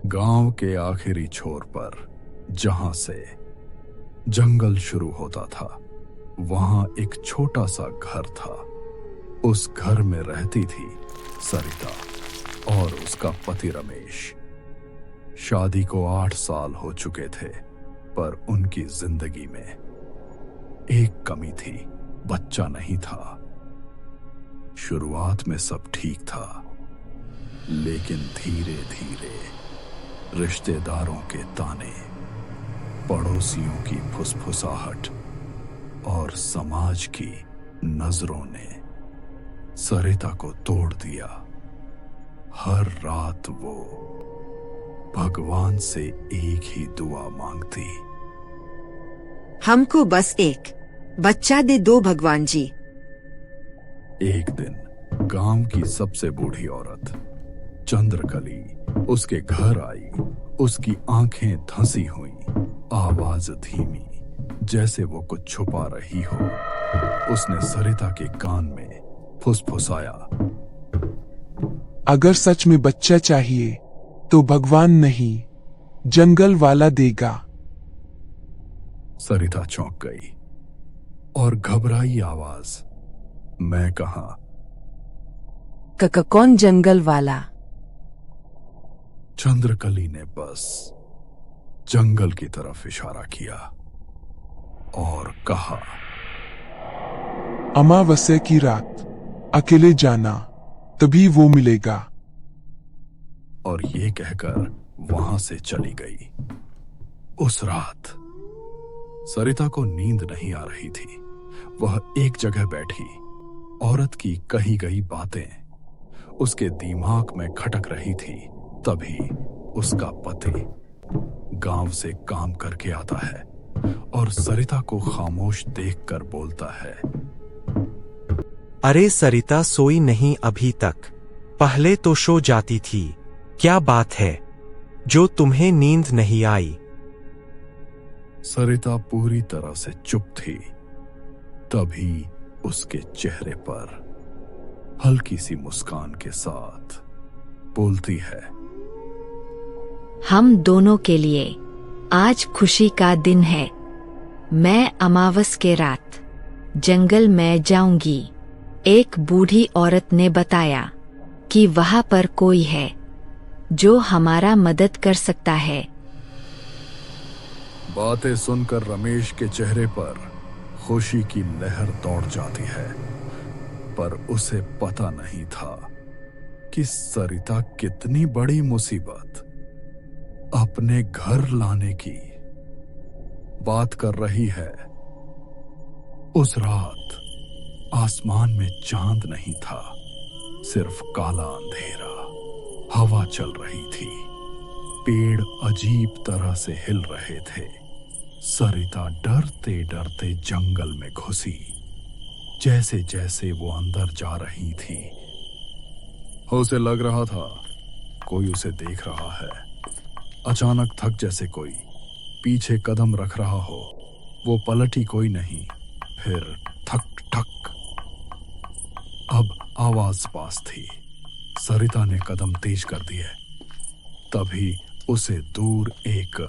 गांव के आखिरी छोर पर जहां से जंगल शुरू होता था, वहां एक छोटा सा घर था। उस घर में रहती थी सरिता और उसका पति रमेश। शादी को 8 साल हो चुके थे, पर उनकी जिंदगी में एक कमी थी, बच्चा नहीं था। शुरुआत में सब ठीक था, लेकिन धीरे धीरे रिश्तेदारों के ताने, पड़ोसियों की फुसफुसाहट और समाज की नजरों ने सरिता को तोड़ दिया। हर रात वो भगवान से एक ही दुआ मांगती, हमको बस एक बच्चा दे दो भगवान जी। एक दिन गांव की सबसे बूढ़ी औरत चंद्रकली उसके घर आई। उसकी आंखें धंसी हुई, आवाज धीमी, जैसे वो कुछ छुपा रही हो। उसने सरिता के कान में फुसफुसाया, अगर सच में बच्चा चाहिए तो भगवान नहीं, जंगल वाला देगा। सरिता चौंक गई और घबराई आवाज, मैं कहा? कौन जंगल वाला? चंद्रकली ने बस जंगल की तरफ इशारा किया और कहा, अमावस्या की रात अकेले जाना, तभी वो मिलेगा। और ये कहकर वहां से चली गई। उस रात सरिता को नींद नहीं आ रही थी। वह एक जगह बैठी, औरत की कही गई बातें उसके दिमाग में खटक रही थी। तभी उसका पति गांव से काम करके आता है और सरिता को खामोश देखकर बोलता है, अरे सरिता सोई नहीं अभी तक? पहले तो सो जाती थी, क्या बात है जो तुम्हें नींद नहीं आई? सरिता पूरी तरह से चुप थी। तभी उसके चेहरे पर हल्की सी मुस्कान के साथ बोलती है, हम दोनों के लिए आज खुशी का दिन है। मैं अमावस के रात जंगल में जाऊंगी। एक बूढ़ी औरत ने बताया कि वहां पर कोई है जो हमारा मदद कर सकता है। बातें सुनकर रमेश के चेहरे पर खुशी की लहर दौड़ जाती है, पर उसे पता नहीं था कि सरिता कितनी बड़ी मुसीबत अपने घर लाने की बात कर रही है। उस रात आसमान में चांद नहीं था, सिर्फ काला अंधेरा। हवा चल रही थी, पेड़ अजीब तरह से हिल रहे थे। सरिता डरते डरते जंगल में घुसी। जैसे जैसे वो अंदर जा रही थी, उसे लग रहा था कोई उसे देख रहा है। अचानक थक जैसे कोई पीछे कदम रख रहा हो। वो पलटी कोई नहीं, फिर ठक ठक। अब आवाज पास थी। सरिता ने कदम तेज कर दिए। तभी उसे दूर एक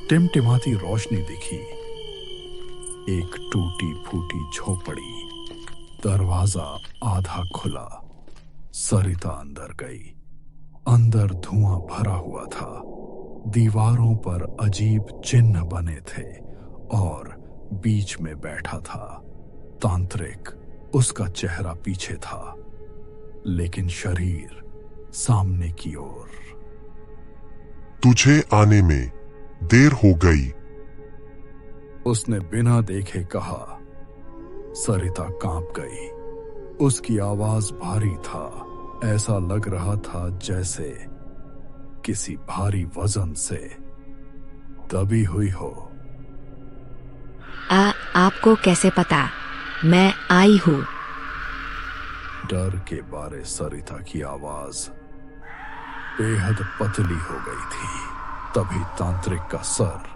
टिमटिमाती रोशनी दिखी। एक टूटी फूटी झोपड़ी, दरवाजा आधा खुला। सरिता अंदर गई। अंदर धुआं भरा हुआ था, दीवारों पर अजीब चिन्ह बने थे और बीच में बैठा था तांत्रिक। उसका चेहरा पीछे था, लेकिन शरीर सामने की ओर। तुझे आने में देर हो गई, उसने बिना देखे कहा। सरिता कांप गई। उसकी आवाज भारी था, ऐसा लग रहा था जैसे किसी भारी वजन से दबी हुई हो। आपको कैसे पता मैं आई हूँ? डर के बारे सरिता की आवाज बेहद पतली हो गई थी। तभी तांत्रिक का सर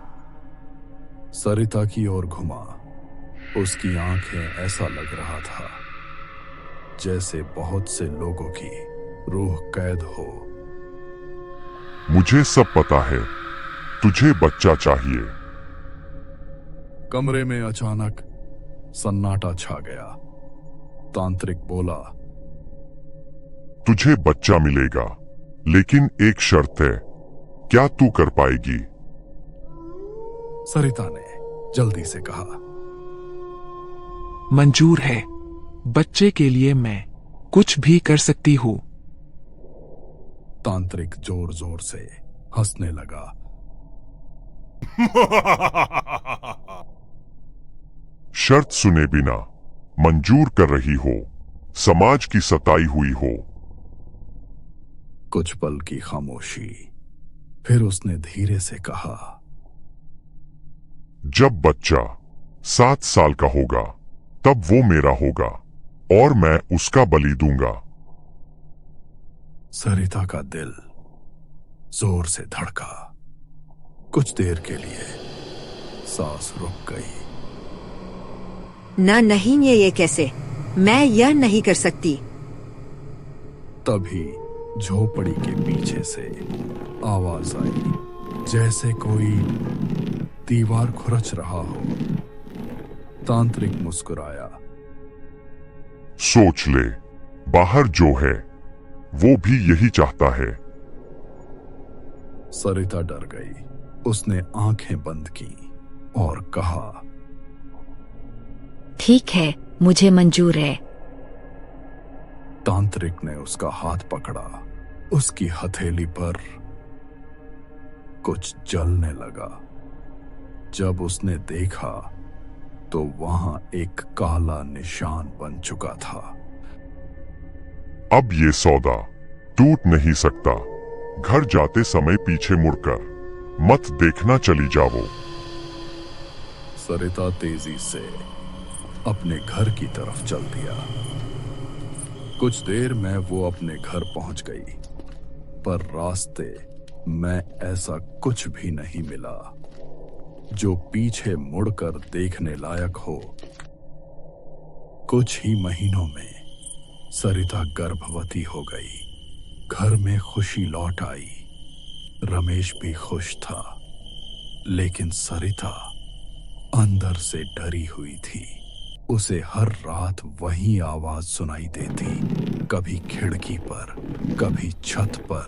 सरिता की ओर घुमा। उसकी आंखें ऐसा लग रहा था जैसे बहुत से लोगों की रूह कैद हो। मुझे सब पता है। तुझे बच्चा चाहिए। कमरे में अचानक सन्नाटा छा गया। तांत्रिक बोला, तुझे बच्चा मिलेगा, लेकिन एक शर्त है। क्या तू कर पाएगी? सरिता ने जल्दी से कहा। मंजूर है। बच्चे के लिए मैं कुछ भी कर सकती हूँ। तांत्रिक जोर जोर से हंसने लगा। शर्त सुने बिना मंजूर कर रही हो, समाज की सताई हुई हो। कुछ पल की खामोशी, फिर उसने धीरे से कहा, जब बच्चा 7 साल का होगा तब वो मेरा होगा और मैं उसका बलि दूंगा। सरिता का दिल जोर से धड़का। कुछ देर के लिए सांस रुक गई। ना नहीं, ये कैसे? मैं यह नहीं कर सकती। तभी झोपड़ी के पीछे से आवाज आई, जैसे कोई दीवार खुरच रहा हो। तांत्रिक मुस्कुराया। सोच ले, बाहर जो है वो भी यही चाहता है। सरिता डर गई। उसने आंखें बंद की और कहा, ठीक है, मुझे मंजूर है। तांत्रिक ने उसका हाथ पकड़ा। उसकी हथेली पर कुछ जलने लगा। जब उसने देखा तो वहां एक काला निशान बन चुका था। अब ये सौदा टूट नहीं सकता। घर जाते समय पीछे मुड़कर मत देखना, चली जाओ। सरिता तेजी से अपने घर की तरफ चल दिया। कुछ देर में वो अपने घर पहुंच गई, पर रास्ते में ऐसा कुछ भी नहीं मिला जो पीछे मुड़कर देखने लायक हो। कुछ ही महीनों में सरिता गर्भवती हो गई। घर में खुशी लौट आई। रमेश भी खुश था, लेकिन सरिता अंदर से डरी हुई थी। उसे हर रात वही आवाज सुनाई देती, कभी खिड़की पर, कभी छत पर।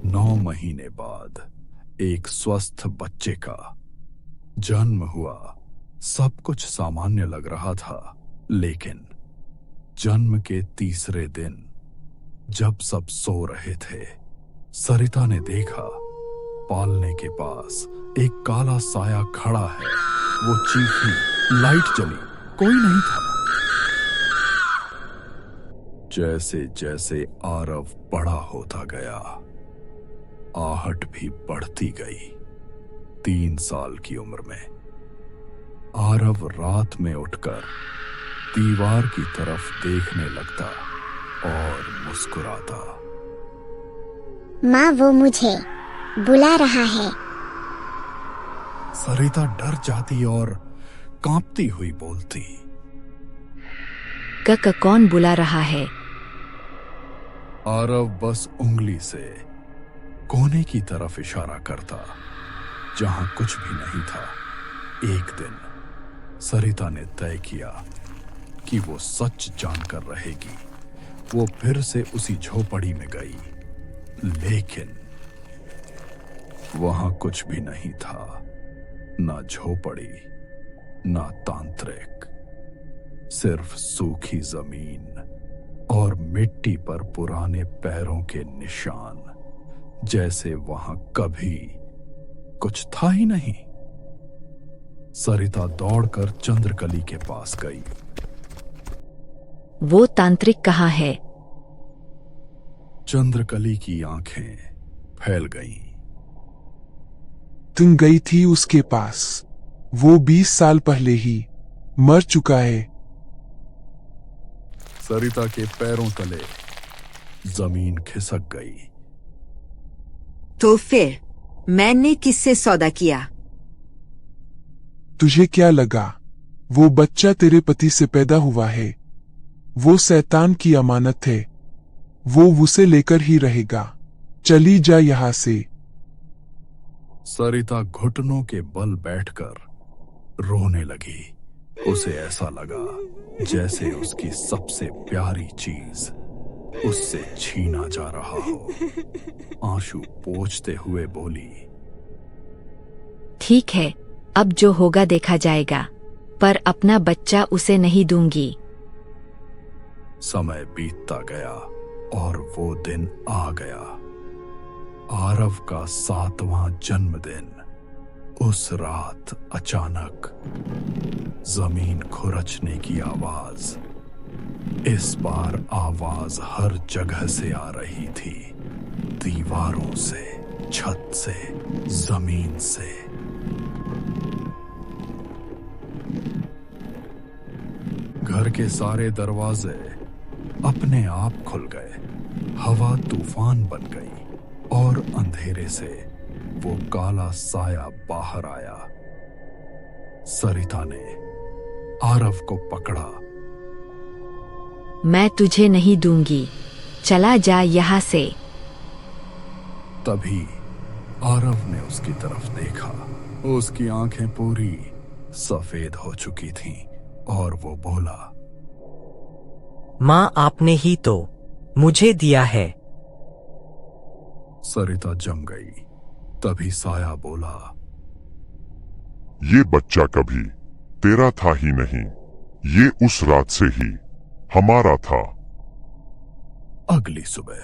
9 महीने बाद एक स्वस्थ बच्चे का जन्म हुआ। सब कुछ सामान्य लग रहा था, लेकिन जन्म के तीसरे दिन जब सब सो रहे थे, सरिता ने देखा पालने के पास एक काला साया खड़ा है। वो चीखी, लाइट जली, कोई नहीं था। जैसे जैसे आरव बड़ा होता गया, आहट भी बढ़ती गई। 3 साल की उम्र में आरव रात में उठकर दीवार की तरफ देखने लगता और मुस्कुराता। माँ, वो मुझे बुला रहा है। सरिता डर जाती और कांपती हुई बोलती, कक कौन बुला रहा है? आरव बस उंगली से कोने की तरफ इशारा करता, जहां कुछ भी नहीं था। एक दिन सरिता ने तय किया कि वो सच जानकर रहेगी। वो फिर से उसी झोपड़ी में गई, लेकिन वहां कुछ भी नहीं था। ना झोपड़ी, ना तांत्रिक, सिर्फ सूखी जमीन और मिट्टी पर पुराने पैरों के निशान, जैसे वहां कभी कुछ था ही नहीं। सरिता दौड़कर चंद्रकली के पास गई। वो तांत्रिक कहाँ है? चंद्रकली की आंखें फैल गईं। तुम गई थी उसके पास। वो 20 साल पहले ही मर चुका है। सरिता के पैरों तले जमीन खिसक गई। तो फिर मैंने किससे सौदा किया? तुझे क्या लगा वो बच्चा तेरे पति से पैदा हुआ है? वो शैतान की अमानत है। वो उसे लेकर ही रहेगा, चली जा यहाँ से। सरिता घुटनों के बल बैठकर रोने लगी। उसे ऐसा लगा जैसे उसकी सबसे प्यारी चीज उससे छीना जा रहा हो। आंसू पोंछते हुए बोली, ठीक है, अब जो होगा देखा जाएगा, पर अपना बच्चा उसे नहीं दूंगी। समय बीतता गया और वो दिन आ गया। आरव का 7वां जन्मदिन। उस रात अचानक जमीन खुरचने की आवाज। इस बार आवाज हर जगह से आ रही थी, दीवारों से, छत से, जमीन से। घर के सारे दरवाजे अपने आप खुल गए। हवा तूफान बन गई और अंधेरे से वो काला साया बाहर आया। सरिता ने आरव को पकड़ा। मैं तुझे नहीं दूंगी, चला जा यहाँ से। तभी आरव ने उसकी तरफ देखा। उसकी आंखें पूरी सफेद हो चुकी थीं और वो बोला, माँ आपने ही तो मुझे दिया है। सरिता जम गई। तभी साया बोला, ये बच्चा कभी तेरा था ही नहीं, ये उस रात से ही हमारा था। अगली सुबह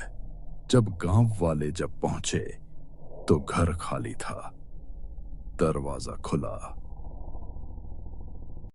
जब गांव वाले पहुंचे तो घर खाली था। दरवाजा खुला